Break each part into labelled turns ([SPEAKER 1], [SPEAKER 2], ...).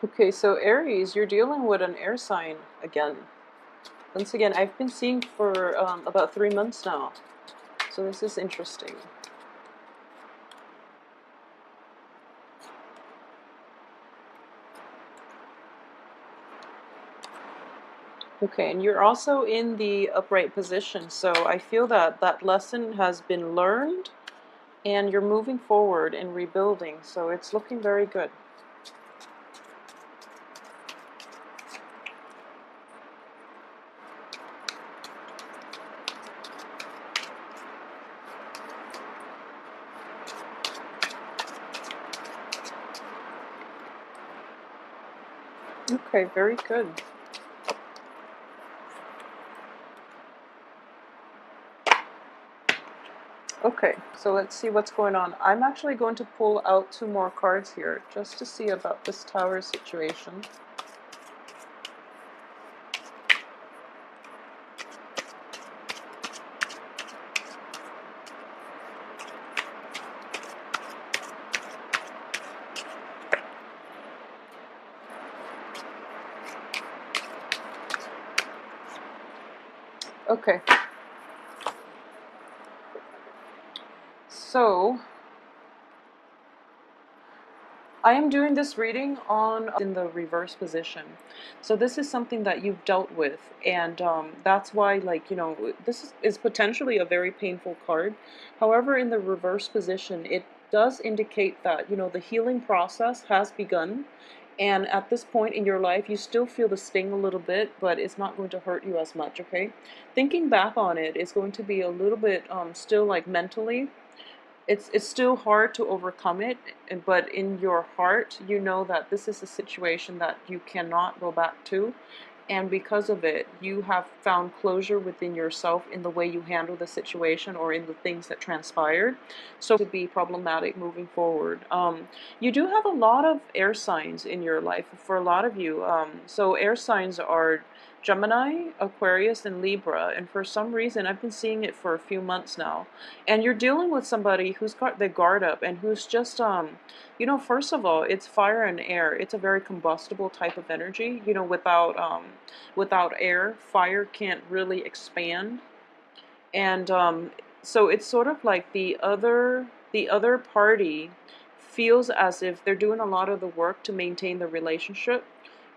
[SPEAKER 1] Okay, so Aries, you're dealing with an air sign again. Once again, I've been seeing for about 3 months now. So this is interesting. Okay, and you're also in the upright position. So I feel that that lesson has been learned and you're moving forward and rebuilding. So it's looking very good. Okay, very good. Okay, so let's see what's going on. I'm actually going to pull out 2 more cards here just to see about this tower situation. Okay, so I am doing this reading on in the reverse position. So this is something that you've dealt with, and that's why, like, this is potentially a very painful card. However, in the reverse position, it does indicate that, the healing process has begun. And at this point in your life, you still feel the sting a little bit, but it's not going to hurt you as much, okay? Thinking back on it is going to be a little bit still like mentally it's still hard to overcome it, but in your heart you know that this is a situation that you cannot go back to, and because of it you have found closure within yourself in the way you handle the situation or in the things that transpired, so to be problematic moving forward. You do have a lot of air signs in your life for a lot of you. So air signs are Gemini, Aquarius, and Libra, and for some reason I've been seeing it for a few months now. And you're dealing with somebody who's got their guard up and who's just first of all, it's fire and air. It's a very combustible type of energy. Without air, fire can't really expand. And so it's sort of like the other party feels as if they're doing a lot of the work to maintain the relationship,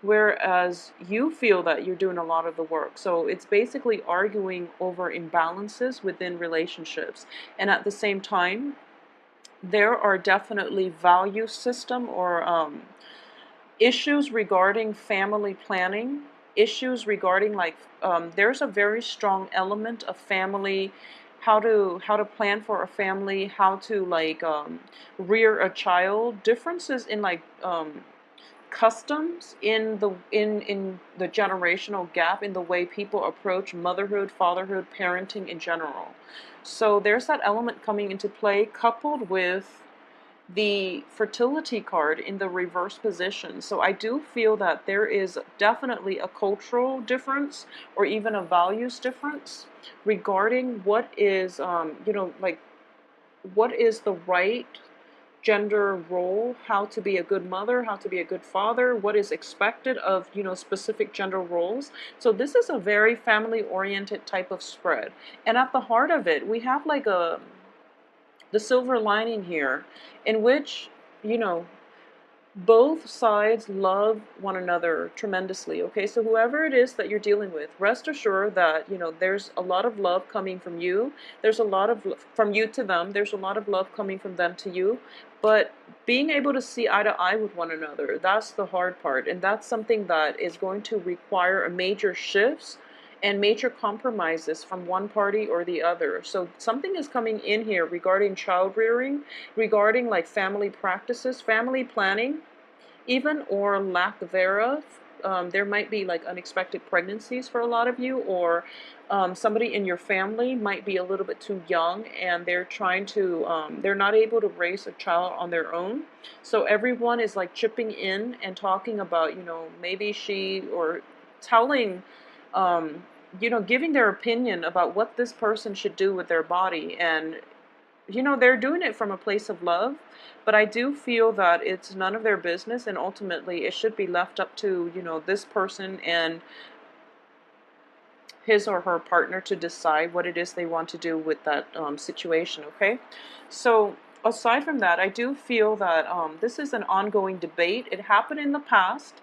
[SPEAKER 1] whereas you feel that you're doing a lot of the work. So it's basically arguing over imbalances within relationships. And at the same time, there are definitely value system or issues regarding family planning, issues regarding like there's a very strong element of family, how to plan for a family, how to like rear a child, differences in like customs in the generational gap in the way people approach motherhood, fatherhood, parenting in general. So there's that element coming into play, coupled with the fertility card in the reverse position. So I do feel that there is definitely a cultural difference or even a values difference regarding what is, like what is the right gender role, how to be a good mother, how to be a good father, what is expected of, specific gender roles. So this is a very family oriented type of spread. And at the heart of it, we have like the silver lining here, in which, you know, both sides love one another tremendously. Okay, so whoever it is that you're dealing with, rest assured that there's a lot of love coming from you. There's a lot of from you to them. There's a lot of love coming from them to you. But being able to see eye to eye with one another, that's the hard part, and that's something that is going to require a major shifts and major compromises from one party or the other. So something is coming in here regarding child rearing, regarding like family practices, family planning, even, or lack thereof. There might be like unexpected pregnancies for a lot of you, or somebody in your family might be a little bit too young and they're trying to, they're not able to raise a child on their own. So everyone is like chipping in and talking about, maybe she, or telling, giving their opinion about what this person should do with their body. And they're doing it from a place of love, but I do feel that it's none of their business, and ultimately it should be left up to, this person and his or her partner to decide what it is they want to do with that situation, okay? So aside from that, I do feel that this is an ongoing debate. It happened in the past,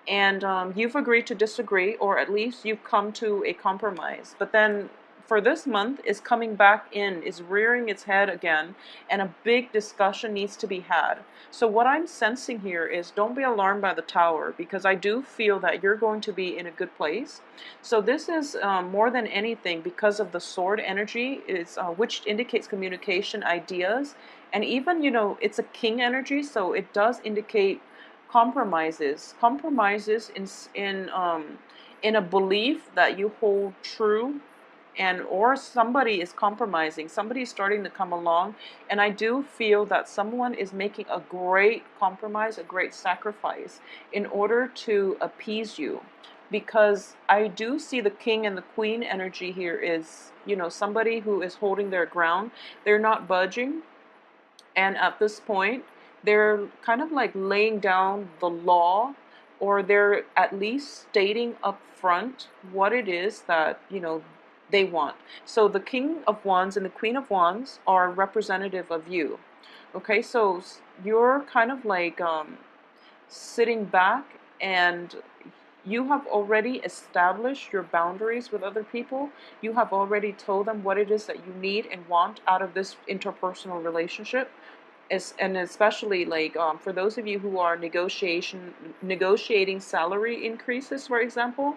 [SPEAKER 1] and you've agreed to disagree, or at least you've come to a compromise. But then for this month is coming back in, is rearing its head again, and a big discussion needs to be had. So what I'm sensing here is, don't be alarmed by the tower, because I do feel that you're going to be in a good place. So this is more than anything because of the sword energy, is which indicates communication, ideas, and even, it's a king energy, so it does indicate compromises in a belief that you hold true, and or somebody is compromising, somebody is starting to come along, and I do feel that someone is making a great compromise, a great sacrifice in order to appease you, because I do see the king and the queen energy here is, somebody who is holding their ground. They're not budging, and at this point they're kind of like laying down the law, or they're at least stating up front what it is that, they want. So the king of wands and the queen of wands are representative of you. Okay, so you're kind of like sitting back, and you have already established your boundaries with other people. You have already told them what it is that you need and want out of this interpersonal relationship. And especially like for those of you who are negotiating salary increases, for example,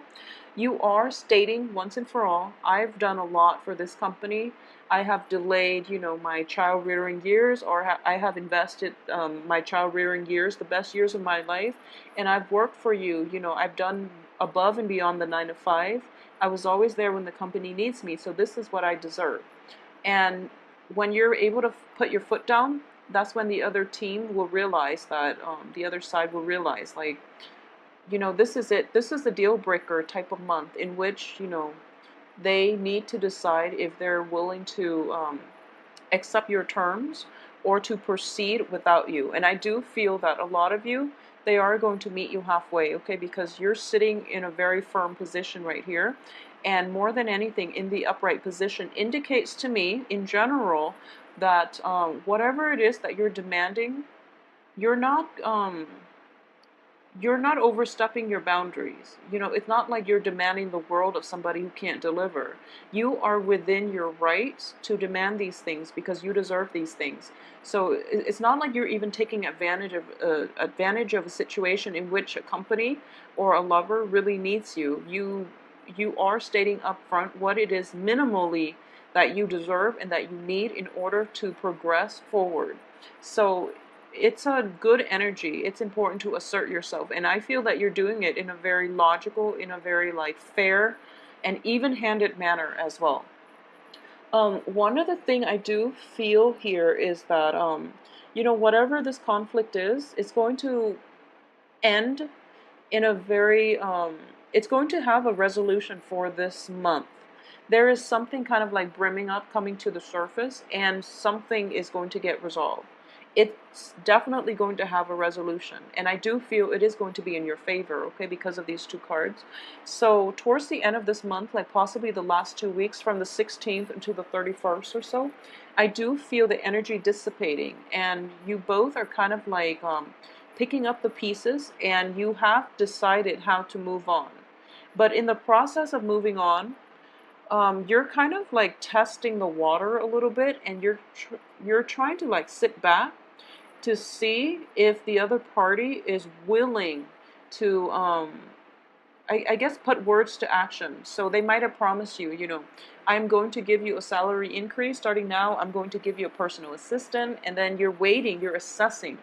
[SPEAKER 1] you are stating once and for all, I've done a lot for this company. I have delayed, my child rearing years, or I have invested my child rearing years, the best years of my life, and I've worked for you. I've done above and beyond the 9 to 5. I was always there when the company needs me, so this is what I deserve. And when you're able to put your foot down, that's when the other team will realize that, the other side will realize, like, this is it. This is the deal breaker type of month in which, they need to decide if they're willing to accept your terms or to proceed without you. And I do feel that a lot of you, they are going to meet you halfway, okay? Because you're sitting in a very firm position right here. And more than anything, in the upright position indicates to me, in general, that whatever it is that you're demanding, you're not overstepping your boundaries. It's not like you're demanding the world of somebody who can't deliver. You are within your rights to demand these things because you deserve these things. So it's not like you're even taking advantage of a situation in which a company or a lover really needs you. You are stating up front what it is minimally that you deserve and that you need in order to progress forward. So it's a good energy. It's important to assert yourself, and I feel that you're doing it in a very logical, in a very like fair and even-handed manner as well. One other thing I do feel here is that whatever this conflict is, it's going to end in a very it's going to have a resolution for this month. There is something kind of like brimming up, coming to the surface, and something is going to get resolved. It's definitely going to have a resolution, and I do feel it is going to be in your favor, okay, because of these two cards. So towards the end of this month, like possibly the last 2 weeks, from the 16th until the 31st or so, I do feel the energy dissipating, and you both are kind of like picking up the pieces, and you have decided how to move on. But in the process of moving on, you're kind of like testing the water a little bit, and you're trying to like sit back to see if the other party is willing to, I guess, put words to action. So they might have promised you, I'm going to give you a salary increase starting now. I'm going to give you a personal assistant, and then you're waiting, you're assessing,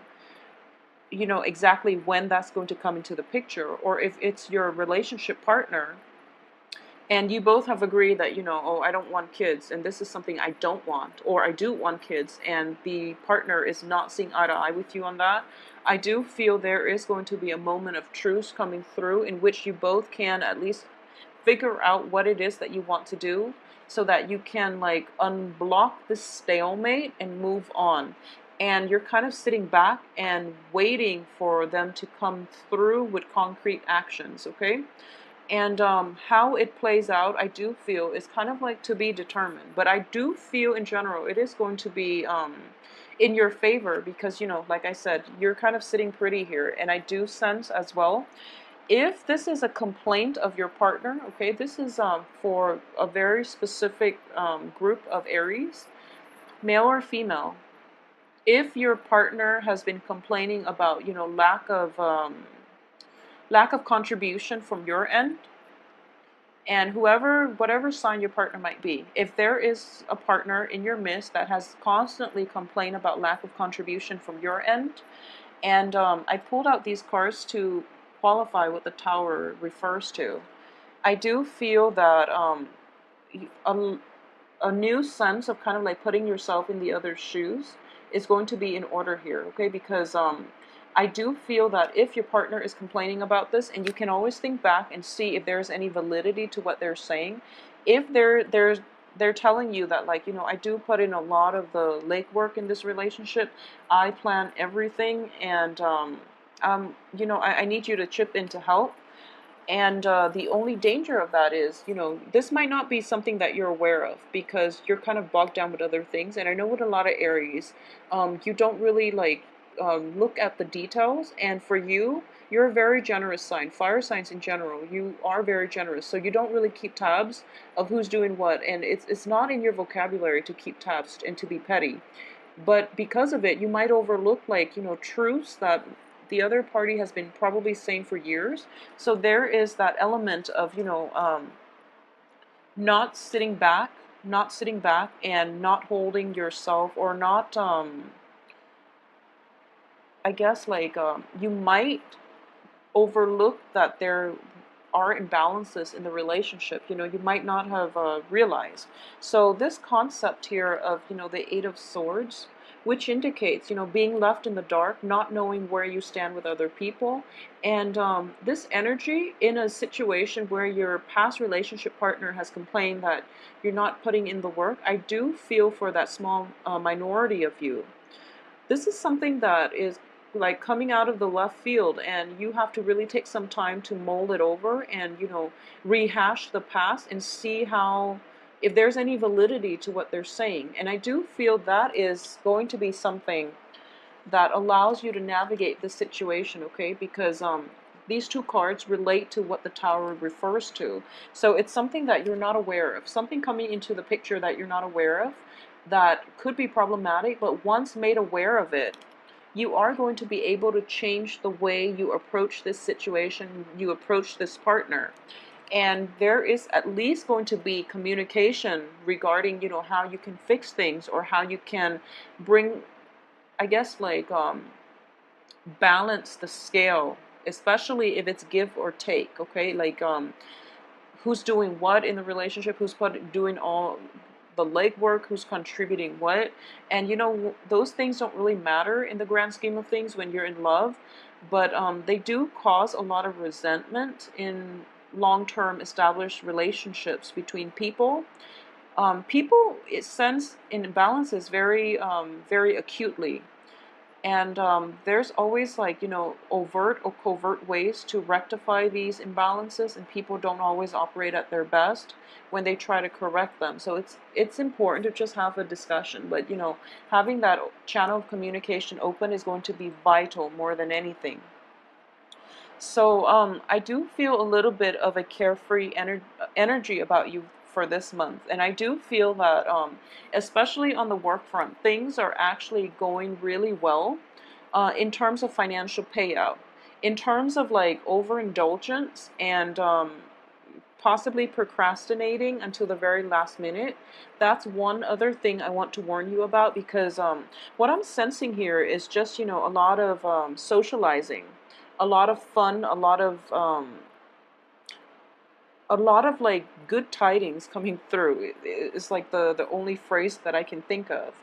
[SPEAKER 1] exactly when that's going to come into the picture. Or if it's your relationship partner, and you both have agreed that, oh, I don't want kids, and this is something I don't want, or I do want kids, and the partner is not seeing eye to eye with you on that, I do feel there is going to be a moment of truce coming through in which you both can at least figure out what it is that you want to do. so that you can like unblock this stalemate and move on. And you're kind of sitting back and waiting for them to come through with concrete actions, okay? And how it plays out, I do feel, is kind of like to be determined. But I do feel in general it is going to be in your favor because, you know, like I said, you're kind of sitting pretty here. And I do sense as well, if this is a complaint of your partner, okay, this is for a very specific group of Aries, male or female. If your partner has been complaining about, you know, lack of contribution from your end, and whatever sign your partner might be, if there is a partner in your midst that has constantly complained about lack of contribution from your end, and I pulled out these cards to qualify what the Tower refers to. I do feel that a, a new sense of kind of like putting yourself in the other's shoes is going to be in order here, okay? Because I do feel that if your partner is complaining about this, and you can always think back and see if there's any validity to what they're saying. If they're telling you that, like, you know, I do put in a lot of the legwork in this relationship, I plan everything, and you know, I need you to chip in to help. And the only danger of that is, you know, this might not be something that you're aware of because you're kind of bogged down with other things. And I know with a lot of Aries, you don't really like look at the details. And for you, you're a very generous sign. Fire signs in general, you are very generous. So you don't really keep tabs of who's doing what. And it's not in your vocabulary to keep tabs and to be petty. But because of it, you might overlook, like, you know, truths that the other party has been probably saying for years. So there is that element of, you know, not sitting back, and not holding yourself, or not, I guess, like, you might overlook that there are imbalances in the relationship. You know, you might not have realized. So this concept here of, you know, the Eight of Swords, which indicates, you know, being left in the dark, not knowing where you stand with other people, and this energy in a situation where your past relationship partner has complained that you're not putting in the work. I do feel for that small minority of you, this is something that is like coming out of the left field, and you have to really take some time to mold it over and, you know, rehash the past and see how, if there's any validity to what they're saying. And I do feel that is going to be something that allows you to navigate the situation, okay? Because these two cards relate to what the Tower refers to. So it's something that you're not aware of, something coming into the picture that you're not aware of, that could be problematic, but once made aware of it, you are going to be able to change the way you approach this situation, you approach this partner. And there is at least going to be communication regarding, you know, how you can fix things, or how you can bring, I guess, like, balance the scale, especially if it's give or take, okay? Like, who's doing what in the relationship, who's doing all the legwork, who's contributing what. And, you know, those things don't really matter in the grand scheme of things when you're in love, but they do cause a lot of resentment in long-term established relationships between people. People, it sense imbalances very, very acutely. And there's always, like, you know, overt or covert ways to rectify these imbalances, and people don't always operate at their best when they try to correct them. So it's important to just have a discussion, but, you know, having that channel of communication open is going to be vital more than anything. So I do feel a little bit of a carefree energy about you for this month. And I do feel that, especially on the work front, things are actually going really well in terms of financial payout. In terms of, like, overindulgence and possibly procrastinating until the very last minute, that's one other thing I want to warn you about, because what I'm sensing here is just, you know, a lot of socializing, a lot of fun, a lot of like good tidings coming through. It's like the only phrase that I can think of.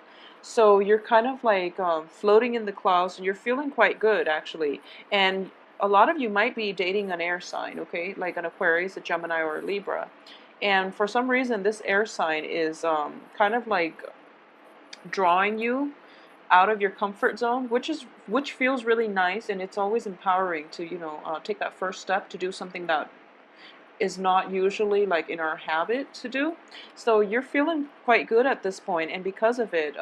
[SPEAKER 1] So you're kind of like floating in the clouds, and you're feeling quite good, actually. And a lot of you might be dating an air sign, okay, like an Aquarius, a Gemini, or a Libra. And for some reason, this air sign is kind of like drawing you out of your comfort zone, which feels really nice, and it's always empowering to take that first step to do something that is not usually like in our habit to do. So you're feeling quite good at this point, and because of it,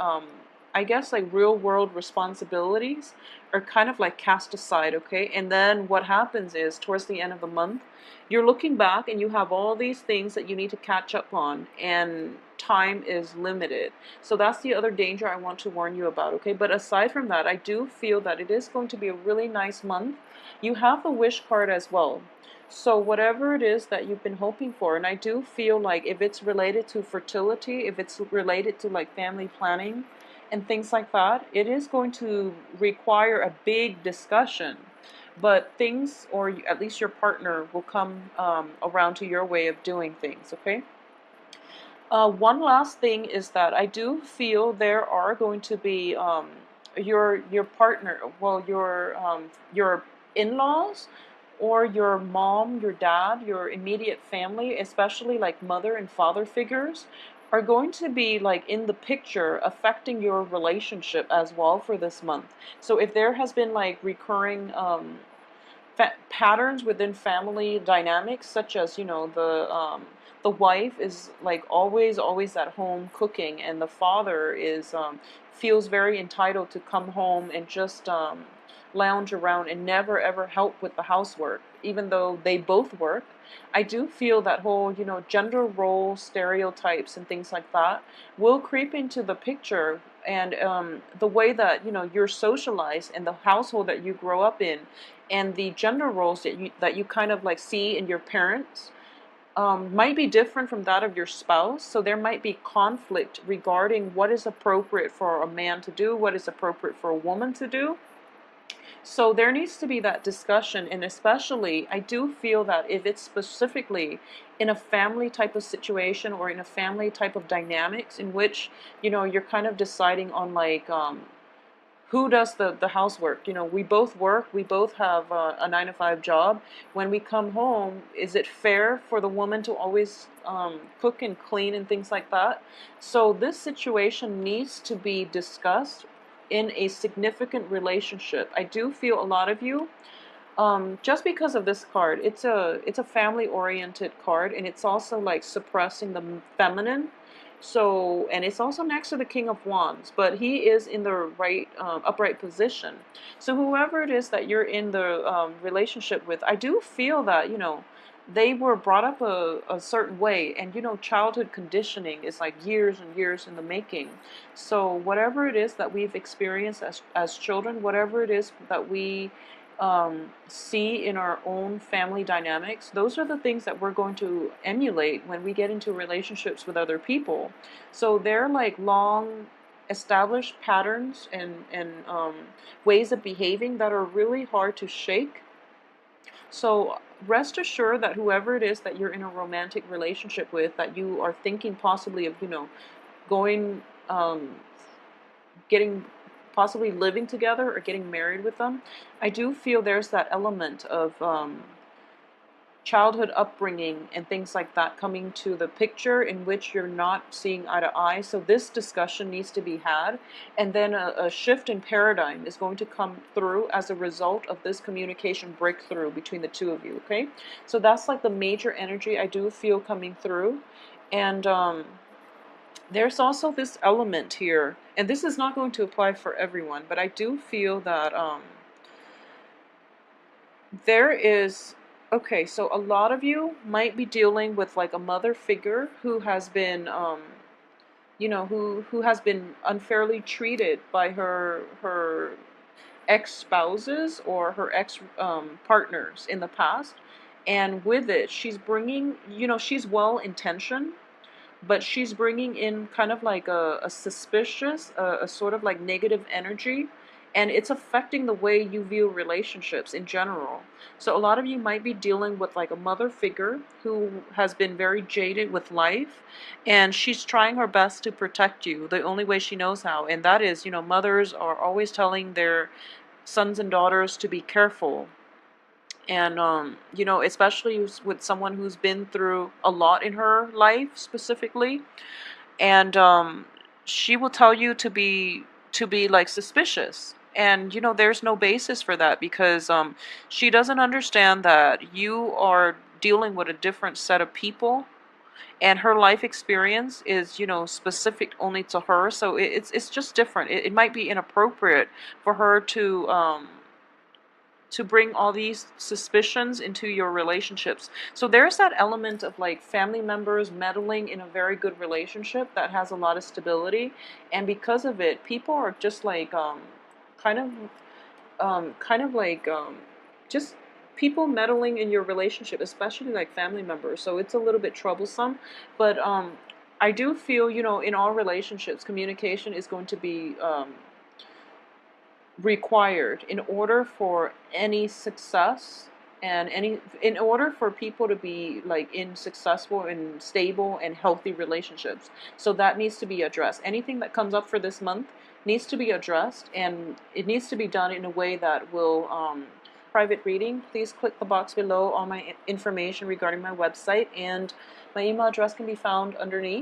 [SPEAKER 1] I guess like real world responsibilities are kind of like cast aside, okay? And then what happens is towards the end of the month, you're looking back and you have all these things that you need to catch up on, and time is limited. So that's the other danger I want to warn you about, okay? But aside from that, I do feel that it is going to be a really nice month. You have the wish card as well. So whatever it is that you've been hoping for, and I do feel like if it's related to fertility, if it's related to like family planning and things like that, it is going to require a big discussion. But things, or at least your partner, will come around to your way of doing things, okay? One last thing is that I do feel there are going to be your partner, well, your in-laws, or your mom, your dad, your immediate family, especially like mother and father figures, are going to be like in the picture affecting your relationship as well for this month. So if there has been like recurring patterns within family dynamics, such as the wife is like always at home cooking, and the father is feels very entitled to come home and just lounge around and never ever help with the housework, even though they both work. I do feel that whole gender role stereotypes and things like that will creep into the picture, and the way that you're socialized and the household that you grow up in, and the gender roles that you kind of like see in your parents might be different from that of your spouse. So there might be conflict regarding what is appropriate for a man to do, what is appropriate for a woman to do. So there needs to be that discussion, and especially I do feel that if it's specifically in a family type of situation or in a family type of dynamics in which you're kind of deciding on like who does the housework. We both work, we both have a 9 to 5 job. When we come home, is it fair for the woman to always cook and clean and things like that? So this situation needs to be discussed in a significant relationship. I do feel a lot of you, just because of this card, it's a family oriented card, and it's also like suppressing the feminine. So, and it's also next to the King of Wands, but he is in the right upright position. So whoever it is that you're in the relationship with, I do feel that they were brought up a certain way, and childhood conditioning is like years and years in the making. So whatever it is that we've experienced as children, whatever it is that we see in our own family dynamics, those are the things that we're going to emulate when we get into relationships with other people. So they're like long established patterns and ways of behaving that are really hard to shake. So rest assured that whoever it is that you're in a romantic relationship with, that you are thinking possibly of going getting possibly living together or getting married with them, I do feel there's that element of childhood upbringing and things like that coming to the picture in which you're not seeing eye to eye. So this discussion needs to be had, and then a shift in paradigm is going to come through as a result of this communication breakthrough between the two of you, okay? So that's like the major energy I do feel coming through. And there's also this element here, and this is not going to apply for everyone, but I do feel that there is, okay, so a lot of you might be dealing with like a mother figure who has been, who has been unfairly treated by her ex-spouses or her ex partners in the past. And with it, she's bringing, she's well-intentioned, but she's bringing in kind of like a suspicious, a sort of like negative energy, and it's affecting the way you view relationships in general. So a lot of you might be dealing with like a mother figure who has been very jaded with life, and she's trying her best to protect you the only way she knows how, and that is, mothers are always telling their sons and daughters to be careful. And you know, especially with someone who's been through a lot in her life specifically. And she will tell you to be like suspicious, and you know, there's no basis for that, because she doesn't understand that you are dealing with a different set of people, and her life experience is, you know, specific only to her. So it's just different. It might be inappropriate for her to bring all these suspicions into your relationships. So there's that element of like family members meddling in a very good relationship that has a lot of stability, and because of it, people are just like kind of kind of like just people meddling in your relationship, especially like family members. So it's a little bit troublesome, but I do feel, you know, in all relationships, communication is going to be required in order for any success, and any in order for people to be like in successful and stable and healthy relationships. So that needs to be addressed. Anything that comes up for this month needs to be addressed, and it needs to be done in a way that will private reading, please click the box below. All my information regarding my website and my email address can be found underneath.